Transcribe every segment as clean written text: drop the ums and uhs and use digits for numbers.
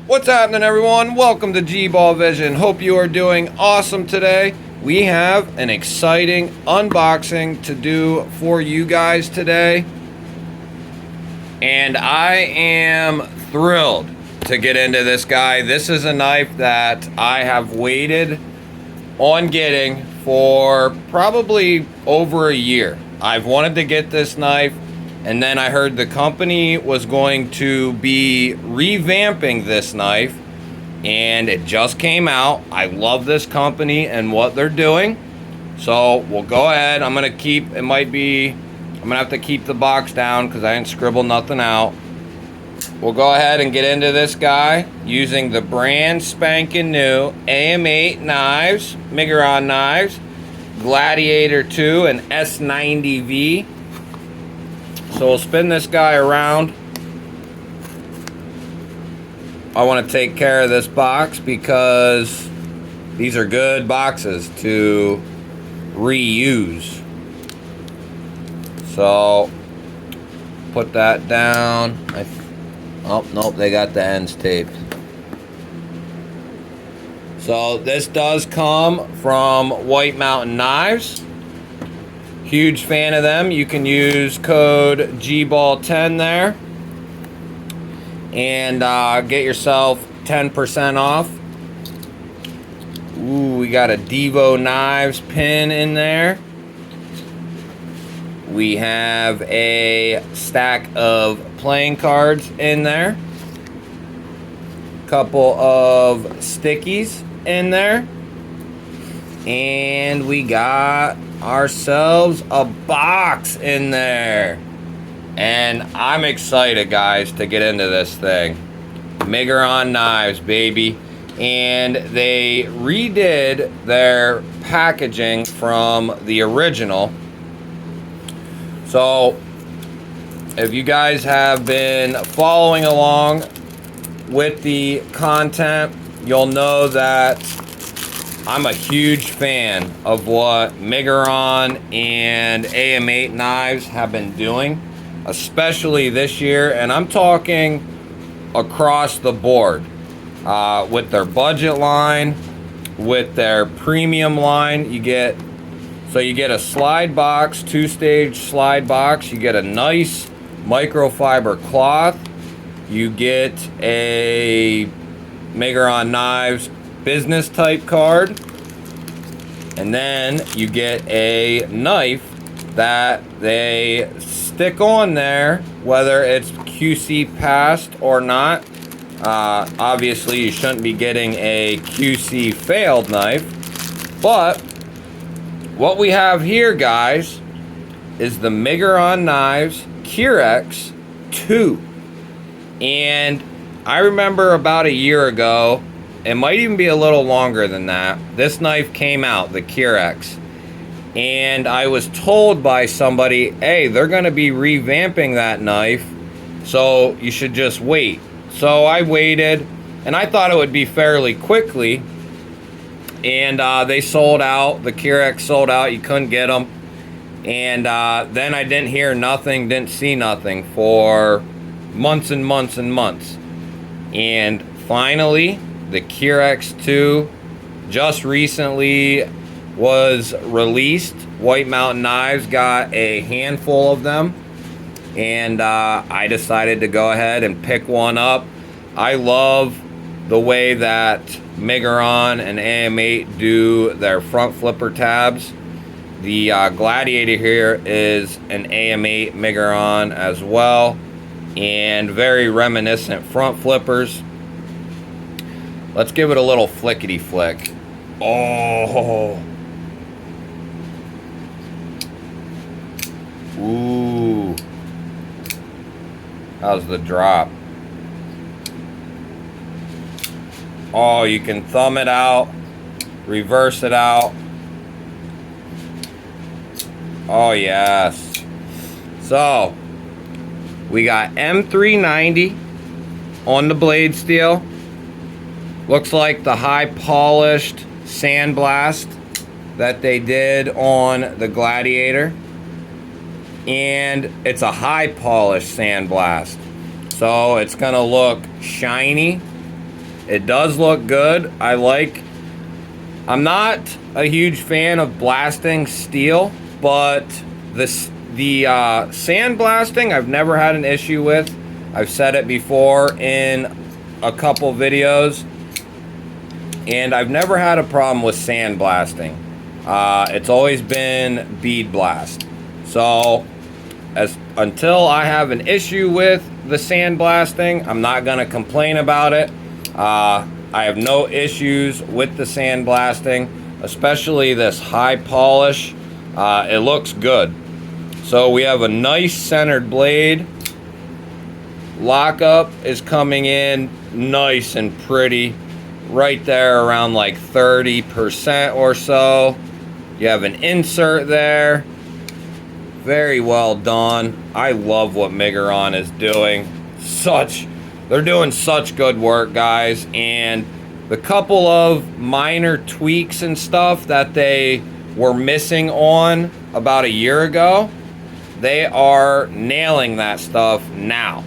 What's happening, everyone? Welcome to GBALL VISION. Hope you are doing awesome today. We have an exciting unboxing to do for you guys today, and I am thrilled to get into this guy. This is a knife that I have waited on getting for probably over a year. I've wanted to get this knife, and then I heard the company was going to be revamping this knife, and it just came out. I love this company and what they're doing. So we'll go ahead. I'm gonna have to keep the box down because I didn't scribble nothing out. We'll go ahead and get into this guy using the brand spanking new AM8 knives, Miguron knives, Gladiator 2 and S90V. So we'll spin this guy around. I want to take care of this box because these are good boxes to reuse. So put that down. Oh, nope, they got the ends taped. So this does come from White Mountain Knives. Huge fan of them. You can use code GBALL10 there and get yourself 10% off. Ooh, we got a Devo Knives pin in there. We have a stack of playing cards in there. Couple of stickies in there. And we got ourselves a box in there. And I'm excited, guys, to get into this thing. Miguron Knives, baby. And they redid their packaging from the original. So if you guys have been following along with the content, you'll know that I'm a huge fan of what Miguron and AM8 knives have been doing, especially this year. And I'm talking across the board with their budget line, with their premium line. You get a slide box, 2-stage slide box. You get a nice microfiber cloth. You get a Miguron Knives business type card, and then you get a knife that they stick on there, whether it's QC passed or not. Obviously you shouldn't be getting a QC failed knife, but what we have here, guys, is the Miguron Knives Keryx 2. And I remember about a year ago, it might even be a little longer than that, this knife came out, the Keryx. And I was told by somebody, hey, they're going to be revamping that knife, so you should just wait. So I waited, and I thought it would be fairly quickly. And they sold out. The Keryx sold out. You couldn't get them. And then I didn't hear nothing, didn't see nothing for months and months and months. And finally, the Keryx 2 just recently was released. White Mountain Knives got a handful of them, and I decided to go ahead and pick one up. I love the way that Miguron and AM8 do their front flipper tabs. The Gladiator here is an AM8 Miguron as well, and very reminiscent front flippers. Let's give it a little flickety flick. Oh. Ooh. How's the drop? Oh, you can thumb it out, reverse it out. Oh, yes. So, we got M390 on the blade steel. Looks like the high polished sandblast that they did on the Gladiator. And it's a high polished sandblast. So it's gonna look shiny It does look good. I'm not a huge fan of blasting steel, but the sandblasting I've never had an issue with. I've said it before in a couple videos, and I've never had a problem with sandblasting. It's always been bead blast. So until I have an issue with the sandblasting, I'm not gonna complain about it. I have no issues with the sandblasting, especially this high polish. It looks good. So we have a nice centered blade. Lockup is coming in nice and pretty, right there around like 30% or so. You have an insert there. Very well done. I love what Miguron is doing. They're doing such good work, guys. And the couple of minor tweaks and stuff that they were missing on about a year ago, they are nailing that stuff now.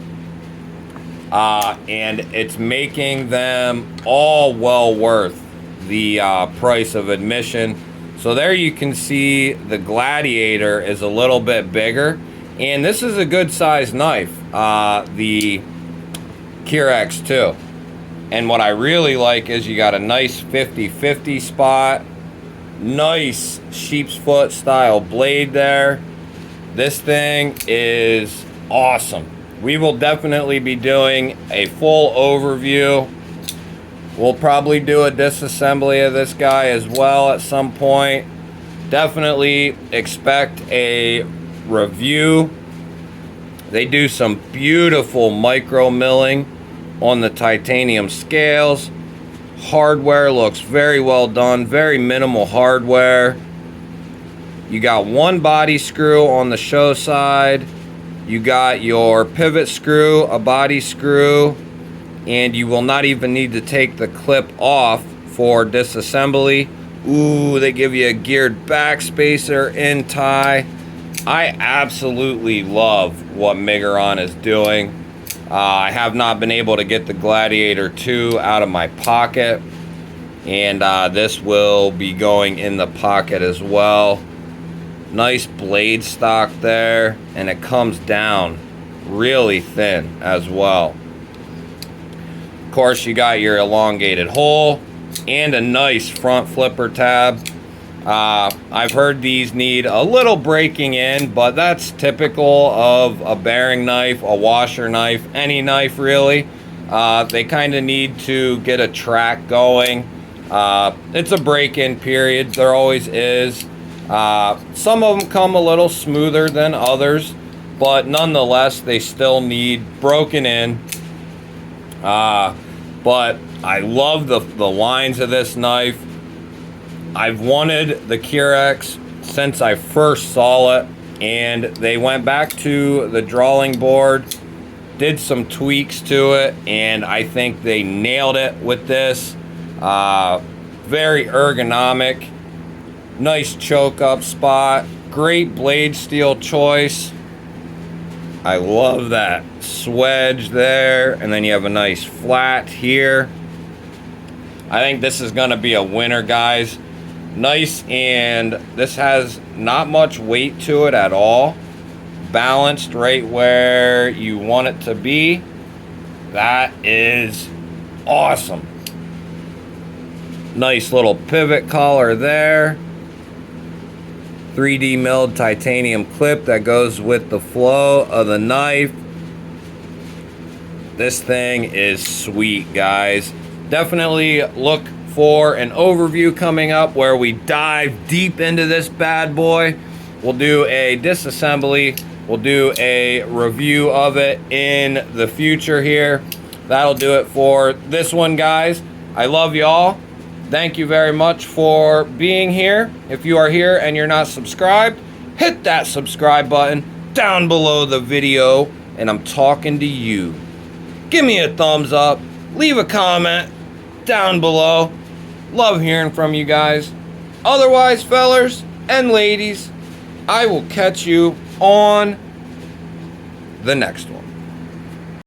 And it's making them all well worth the price of admission. So there you can see the Gladiator is a little bit bigger, and this is a good size knife, the Keryx too. And what I really like is you got a nice 50-50 spot, nice sheep's foot style blade there. This thing is awesome. We will definitely be doing a full overview. We'll probably do a disassembly of this guy as well at some point. Definitely expect a review. They do some beautiful micro milling on the titanium scales. Hardware looks very well done, very minimal hardware. You got one body screw on the show side. You got your pivot screw, a body screw, and you will not even need to take the clip off for disassembly. Ooh, they give you a geared back spacer in tie. I absolutely love what Miguron is doing. I have not been able to get the Gladiator 2 out of my pocket, and this will be going in the pocket as well. Nice blade stock there, and it comes down really thin as well. Of course, you got your elongated hole and a nice front flipper tab. I've heard these need a little breaking in, but that's typical of a bearing knife, a washer knife, any knife really. They kind of need to get a track going. It's a break-in period, there always is. Some of them come a little smoother than others, but nonetheless they still need broken in. But I love the lines of this knife. I've wanted the Keryx since I first saw it, and they went back to the drawing board, did some tweaks to it, and I think they nailed it with this. Very ergonomic, nice choke up spot, great blade steel choice. I love that swedge there, and then you have a nice flat here. I think this is gonna be a winner, guys. Nice, and this has not much weight to it at all. Balanced right where you want it to be. That is awesome. Nice little pivot collar there. 3D milled titanium clip that goes with the flow of the knife. This thing is sweet, guys. Definitely look for an overview coming up where we dive deep into this bad boy. We'll do a disassembly. We'll do a review of it in the future here. That'll do it for this one, guys. I love y'all. Thank you very much for being here. If you are here and you're not subscribed, hit that subscribe button down below the video, and I'm talking to you. Give me a thumbs up, leave a comment down below. Love hearing from you guys. Otherwise, fellers and ladies, I will catch you on the next one.